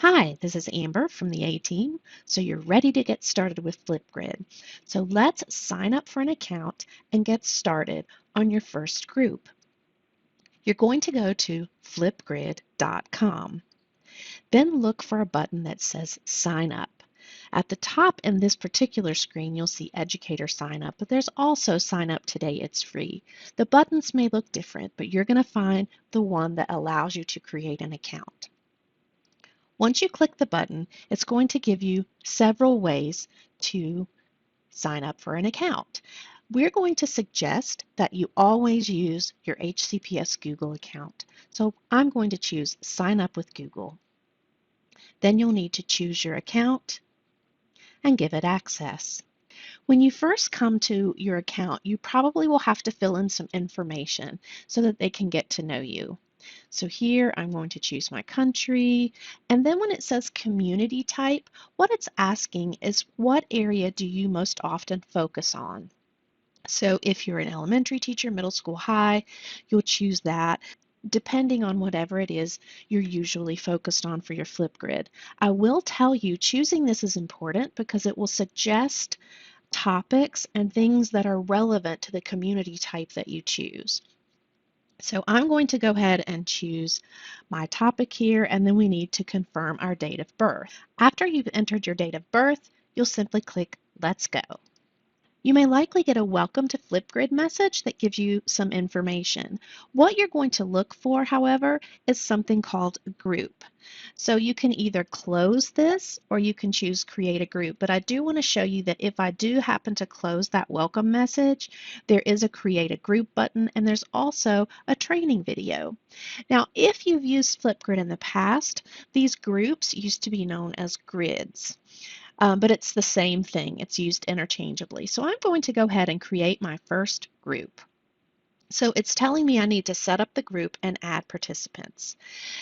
Hi, this is Amber from the A team. So you're ready to get started with Flipgrid. So let's sign up for an account and get started on your first group. You're going to go to flipgrid.com. Then look for a button that says Sign Up. At the top in this particular screen, you'll see Educator Sign Up, but there's also Sign Up Today, it's free. The buttons may look different, but you're going to find the one that allows you to create an account. Once you click the button, it's going to give you several ways to sign up for an account. We're going to suggest that you always use your HCPS Google account. So I'm going to choose Sign Up with Google. Then you'll need to choose your account and give it access. When you first come to your account, you probably will have to fill in some information so that they can get to know you. So here I'm going to choose my country, and then when it says community type, what it's asking is what area do you most often focus on? So if you're an elementary teacher, middle school, high, you'll choose that depending on whatever it is you're usually focused on for your Flipgrid. I will tell you choosing this is important because it will suggest topics and things that are relevant to the community type that you choose. So I'm going to go ahead and choose my topic here, and then we need to confirm our date of birth. After you've entered your date of birth, you'll simply click Let's Go. You may likely get a welcome to Flipgrid message that gives you some information. What you're going to look for, however, is something called group. So you can either close this or you can choose create a group. But I do want to show you that if I do happen to close that welcome message, there is a create a group button and there's also a training video. Now, if you've used Flipgrid in the past, these groups used to be known as grids. But it's the same thing. It's used interchangeably. So I'm going to go ahead and create my first group. So it's telling me I need to set up the group and add participants.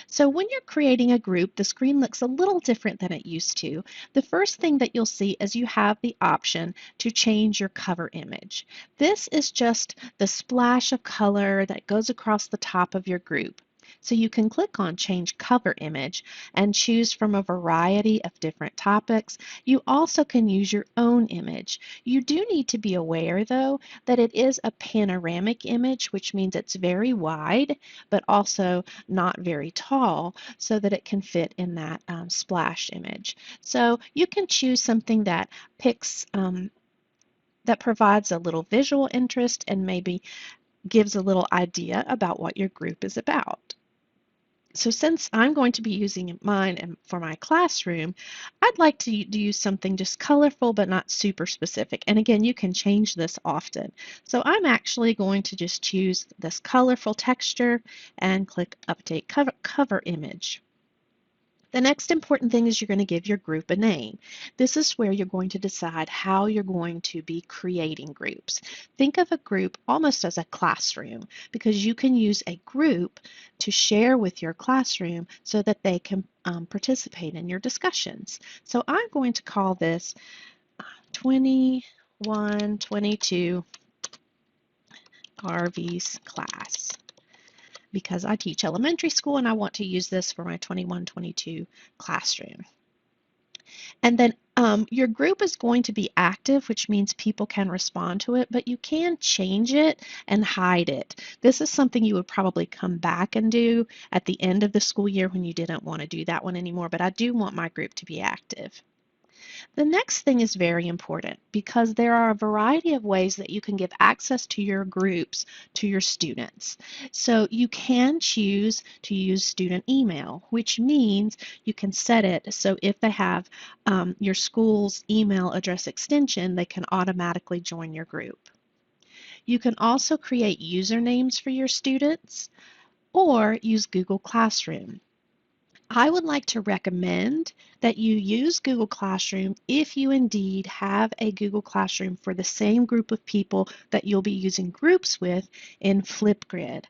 So when you're creating a group, the screen looks a little different than it used to. The first thing that you'll see is you have the option to change your cover image. This is just the splash of color that goes across the top of your group. So you can click on Change Cover Image and choose from a variety of different topics. You also can use your own image. You do need to be aware, though, that it is a panoramic image, which means it's very wide, but also not very tall, so that it can fit in that splash image. So you can choose something that picks that provides a little visual interest and maybe gives a little idea about what your group is about. So since I'm going to be using mine for my classroom, I'd like to use something just colorful but not super specific. And again, you can change this often. So I'm actually going to just choose this colorful texture and click Update Cover Image. The next important thing is you're going to give your group a name. This is where you're going to decide how you're going to be creating groups. Think of a group almost as a classroom because you can use a group to share with your classroom so that they can participate in your discussions. So I'm going to call this 2122 Garvey's class, because I teach elementary school and I want to use this for my 21-22 classroom. And then your group is going to be active, which means people can respond to it, but you can change it and hide it. This is something you would probably come back and do at the end of the school year when you didn't want to do that one anymore, but I do want my group to be active. The next thing is very important because there are a variety of ways that you can give access to your groups to your students. So you can choose to use student email, which means you can set it so if they have your school's email address extension, they can automatically join your group. You can also create usernames for your students or use Google Classroom. I would like to recommend that you use Google Classroom if you indeed have a Google Classroom for the same group of people that you'll be using groups with in Flipgrid.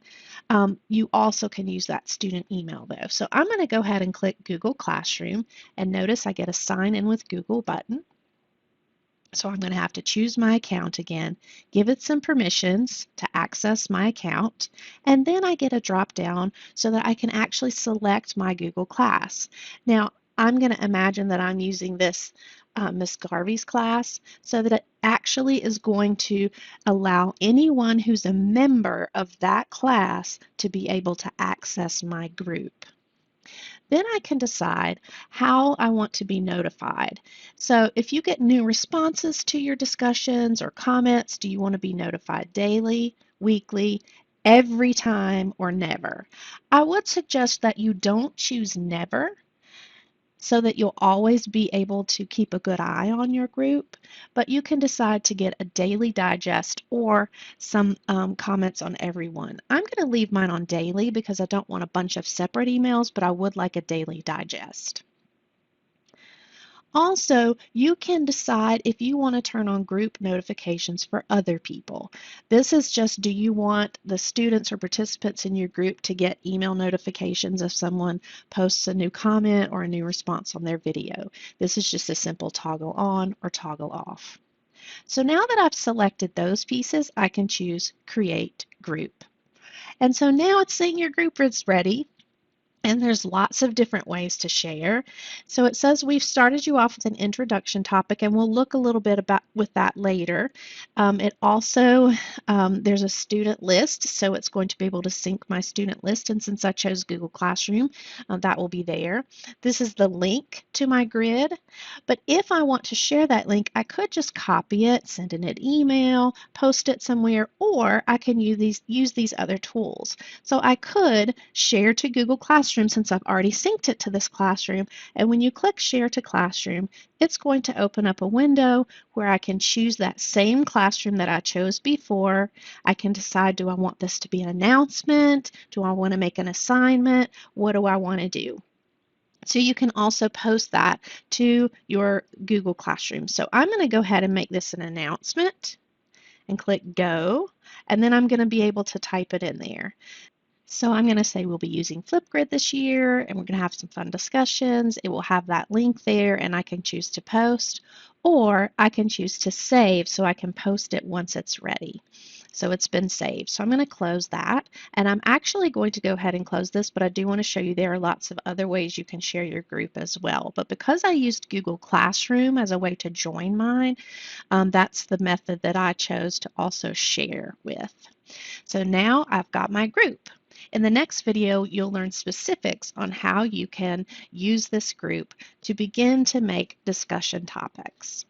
You also can use that student email though. So I'm going to go ahead and click Google Classroom and notice I get a sign in with Google button. So I'm going to have to choose my account again, give it some permissions to access my account, and then I get a drop down so that I can actually select my Google class. Now, I'm going to imagine that I'm using this Miss Garvey's class so that it actually is going to allow anyone who's a member of that class to be able to access my group. Then I can decide how I want to be notified. So if you get new responses to your discussions or comments, do you want to be notified daily, weekly, every time, or never? I would suggest that you don't choose never so that you'll always be able to keep a good eye on your group, but you can decide to get a daily digest or some comments on everyone. I'm going to leave mine on daily because I don't want a bunch of separate emails, but I would like a daily digest. Also, you can decide if you want to turn on group notifications for other people. This is just, do you want the students or participants in your group to get email notifications if someone posts a new comment or a new response on their video? This is just a simple toggle on or toggle off. So now that I've selected those pieces, I can choose Create Group. And so now it's saying your group is ready. And there's lots of different ways to share. So it says we've started you off with an introduction topic, and we'll look a little bit about with that later. It also, there's a student list, so it's going to be able to sync my student list, and since I chose Google Classroom, that will be there. This is the link to my grid, but if I want to share that link, I could just copy it, send in an email, post it somewhere, or I can use these other tools. So I could share to Google Classroom since I've already synced it to this classroom. And when you click Share to Classroom, it's going to open up a window where I can choose that same classroom that I chose before. I can decide, do I want this to be an announcement? Do I want to make an assignment? What do I want to do? So you can also post that to your Google Classroom. So I'm going to go ahead and make this an announcement and click Go, and then I'm going to be able to type it in there. So I'm going to say we'll be using Flipgrid this year, and we're going to have some fun discussions. It will have that link there, and I can choose to post, or I can choose to save so I can post it once it's ready. So it's been saved. So I'm going to close that, and I'm actually going to go ahead and close this, but I do want to show you there are lots of other ways you can share your group as well. But because I used Google Classroom as a way to join mine, that's the method that I chose to also share with. So now I've got my group. In the next video, you'll learn specifics on how you can use this group to begin to make discussion topics.